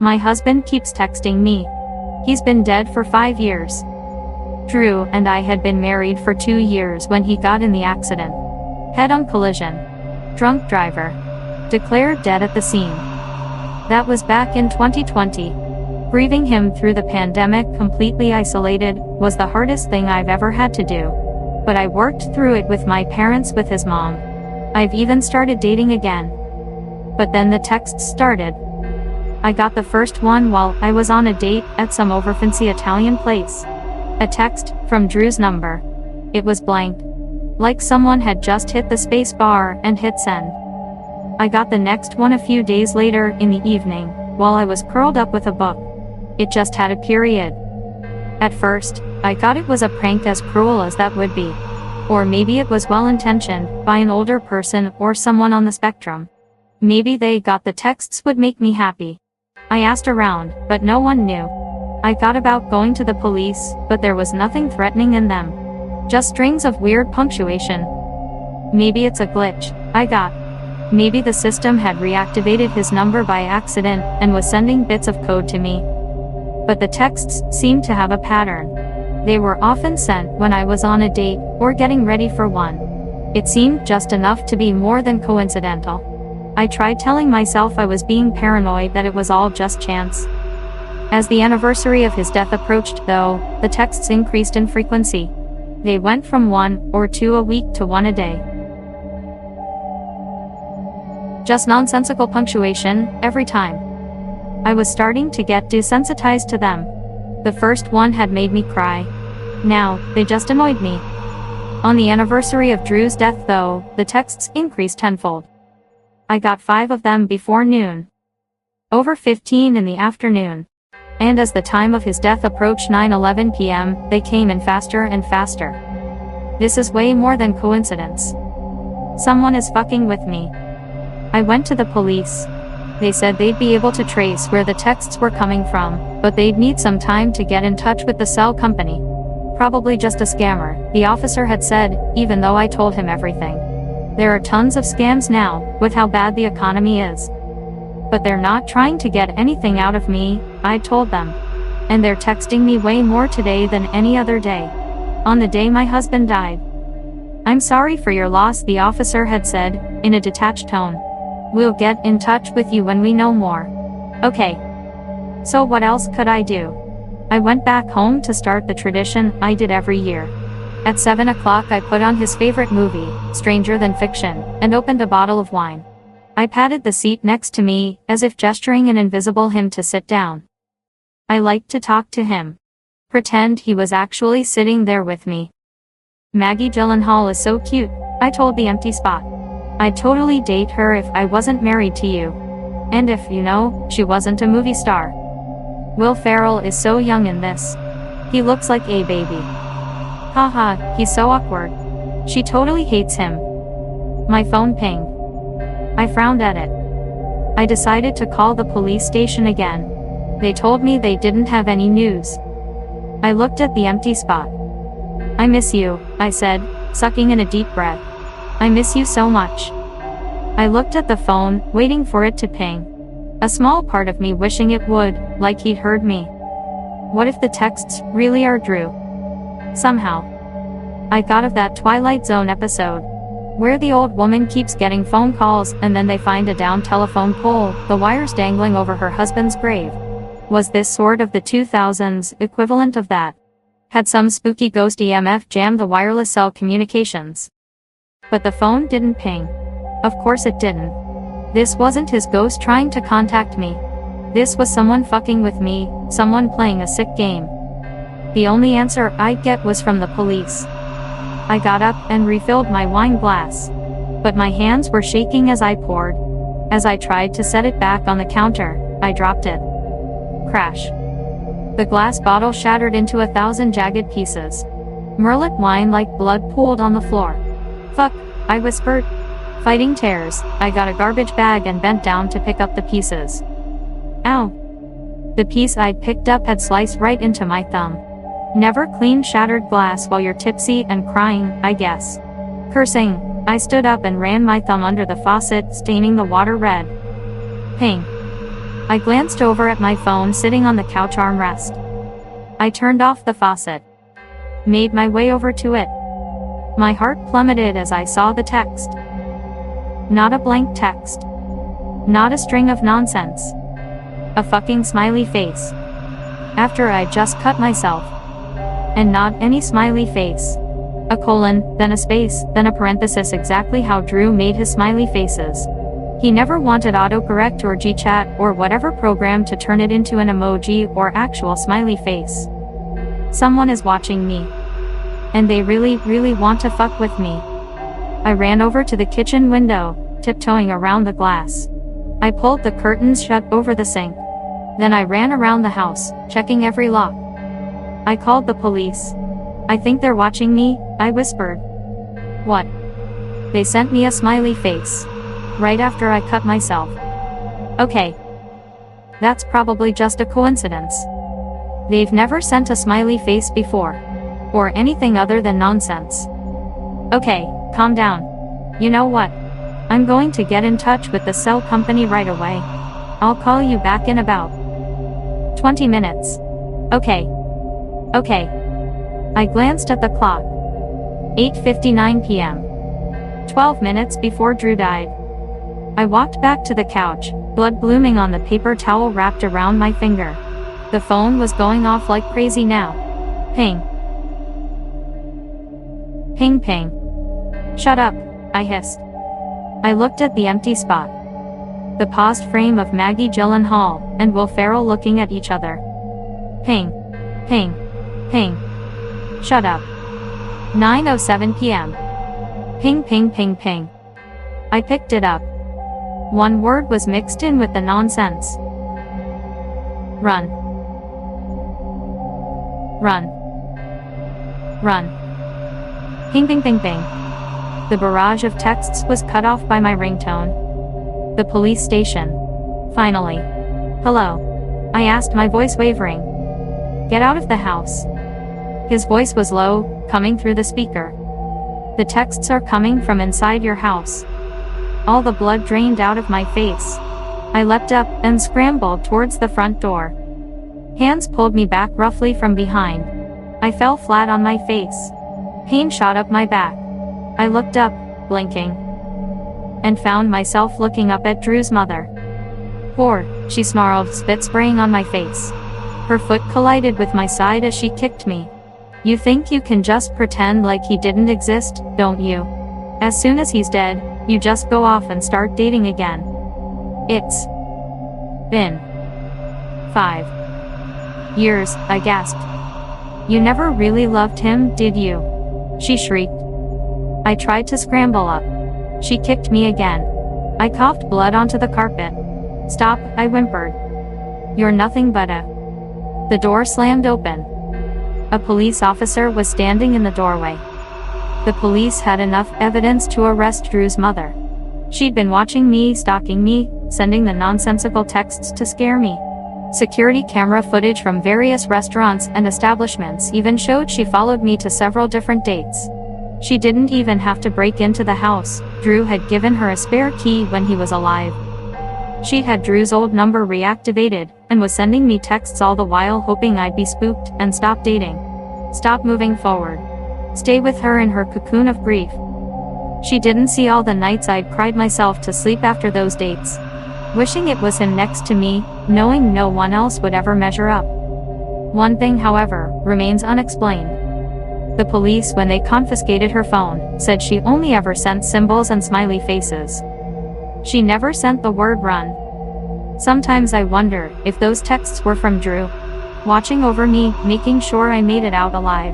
My husband keeps texting me. He's been dead for 5 years. Drew and I had been married for 2 years when he got in the accident. Head-on collision. Drunk driver. Declared dead at the scene. That was back in 2020. Grieving him through the pandemic completely isolated was the hardest thing I've ever had to do. But I worked through it with my parents, with his mom. I've even started dating again. But then the texts started. I got the first one while I was on a date at some over-fancy Italian place. A text from Drew's number. It was blank. Like someone had just hit the space bar and hit send. I got the next one a few days later in the evening, while I was curled up with a book. It just had a period. At first, I thought it was a prank, as cruel as that would be. Or maybe it was well-intentioned, by an older person or someone on the spectrum. Maybe they thought the texts would make me happy. I asked around, but no one knew. I thought about going to the police, but there was nothing threatening in them. Just strings of weird punctuation. Maybe it's a glitch, I thought. Maybe the system had reactivated his number by accident and was sending bits of code to me. But the texts seemed to have a pattern. They were often sent when I was on a date or getting ready for one. It seemed just enough to be more than coincidental. I tried telling myself I was being paranoid, that it was all just chance. As the anniversary of his death approached, though, the texts increased in frequency. They went from 1 or 2 a week to 1 a day. Just nonsensical punctuation, every time. I was starting to get desensitized to them. The first one had made me cry. Now, they just annoyed me. On the anniversary of Drew's death, though, the texts increased tenfold. I got 5 of them before noon. Over 15 in the afternoon. And as the time of his death approached 9:11 p.m., they came in faster and faster. This is way more than coincidence. Someone is fucking with me. I went to the police. They said they'd be able to trace where the texts were coming from, but they'd need some time to get in touch with the cell company. Probably just a scammer, the officer had said, even though I told him everything. There are tons of scams now, with how bad the economy is. But they're not trying to get anything out of me, I told them. And they're texting me way more today than any other day. On the day my husband died. I'm sorry for your loss, the officer had said, in a detached tone. We'll get in touch with you when we know more. Okay. So what else could I do? I went back home to start the tradition I did every year. At 7 o'clock I put on his favorite movie, Stranger Than Fiction, and opened a bottle of wine. I patted the seat next to me, as if gesturing an invisible him to sit down. I liked to talk to him. Pretend he was actually sitting there with me. Maggie Gyllenhaal is so cute, I told the empty spot. I'd totally date her if I wasn't married to you. And if, she wasn't a movie star. Will Ferrell is so young in this. He looks like a baby. Haha, he's so awkward. She totally hates him. My phone pinged. I frowned at it. I decided to call the police station again. They told me they didn't have any news. I looked at the empty spot. I miss you, I said, sucking in a deep breath. I miss you so much. I looked at the phone, waiting for it to ping. A small part of me wishing it would, like he'd heard me. What if the texts really are Drew? Somehow. I thought of that Twilight Zone episode, where the old woman keeps getting phone calls and then they find a down telephone pole, the wires dangling over her husband's grave. Was this sort of the 2000s equivalent of that? Had some spooky ghost EMF jammed the wireless cell communications? But the phone didn't ping. Of course it didn't. This wasn't his ghost trying to contact me. This was someone fucking with me, someone playing a sick game. The only answer I'd get was from the police. I got up and refilled my wine glass. But my hands were shaking as I poured. As I tried to set it back on the counter, I dropped it. Crash. The glass bottle shattered into 1,000 jagged pieces. Merlot wine like blood pooled on the floor. Fuck, I whispered. Fighting tears, I got a garbage bag and bent down to pick up the pieces. Ow. The piece I'd picked up had sliced right into my thumb. Never clean shattered glass while you're tipsy and crying, I guess. Cursing, I stood up and ran my thumb under the faucet, staining the water red. Ping. I glanced over at my phone sitting on the couch armrest. I turned off the faucet. Made my way over to it. My heart plummeted as I saw the text. Not a blank text. Not a string of nonsense. A fucking smiley face. After I just cut myself. And not any smiley face. A colon, then a space, then a parenthesis, exactly how Drew made his smiley faces. He never wanted autocorrect or GChat or whatever program to turn it into an emoji or actual smiley face. Someone is watching me. And they really, really want to fuck with me. I ran over to the kitchen window, tiptoeing around the glass. I pulled the curtains shut over the sink. Then I ran around the house, checking every lock. I called the police. I think they're watching me, I whispered. What? They sent me a smiley face. Right after I cut myself. Okay. That's probably just a coincidence. They've never sent a smiley face before. Or anything other than nonsense. Okay, calm down. You know what? I'm going to get in touch with the cell company right away. I'll call you back in about 20 minutes. Okay. Okay. I glanced at the clock. 8:59 p.m. 12 minutes before Drew died. I walked back to the couch, blood blooming on the paper towel wrapped around my finger. The phone was going off like crazy now. Ping. Ping ping. Shut up, I hissed. I looked at the empty spot. The paused frame of Maggie Gyllenhaal and Will Ferrell looking at each other. Ping. Ping. Ping. Shut up. 9:07 p.m. Ping ping ping ping. I picked it up. One word was mixed in with the nonsense. Run. Run. Run. Ping ping ping ping. The barrage of texts was cut off by my ringtone. The police station. Finally. Hello. I asked, my voice wavering. Get out of the house. His voice was low, coming through the speaker. The texts are coming from inside your house. All the blood drained out of my face. I leapt up and scrambled towards the front door. Hands pulled me back roughly from behind. I fell flat on my face. Pain shot up my back. I looked up, blinking, and found myself looking up at Drew's mother. Whore, she snarled, spit spraying on my face. Her foot collided with my side as she kicked me. You think you can just pretend like he didn't exist, don't you? As soon as he's dead, you just go off and start dating again. It's been 5 years, I gasped. You never really loved him, did you? She shrieked. I tried to scramble up. She kicked me again. I coughed blood onto the carpet. Stop, I whimpered. You're nothing but a... The door slammed open. A police officer was standing in the doorway. The police had enough evidence to arrest Drew's mother. She'd been watching me, stalking me, sending the nonsensical texts to scare me. Security camera footage from various restaurants and establishments even showed she followed me to several different dates. She didn't even have to break into the house. Drew had given her a spare key when he was alive. She'd had Drew's old number reactivated, and was sending me texts all the while, hoping I'd be spooked and stop dating. Stop moving forward. Stay with her in her cocoon of grief. She didn't see all the nights I'd cried myself to sleep after those dates. Wishing it was him next to me, knowing no one else would ever measure up. One thing, however, remains unexplained. The police, when they confiscated her phone, said she only ever sent symbols and smiley faces. She never sent the word run. Sometimes I wonder if those texts were from Drew, watching over me, making sure I made it out alive.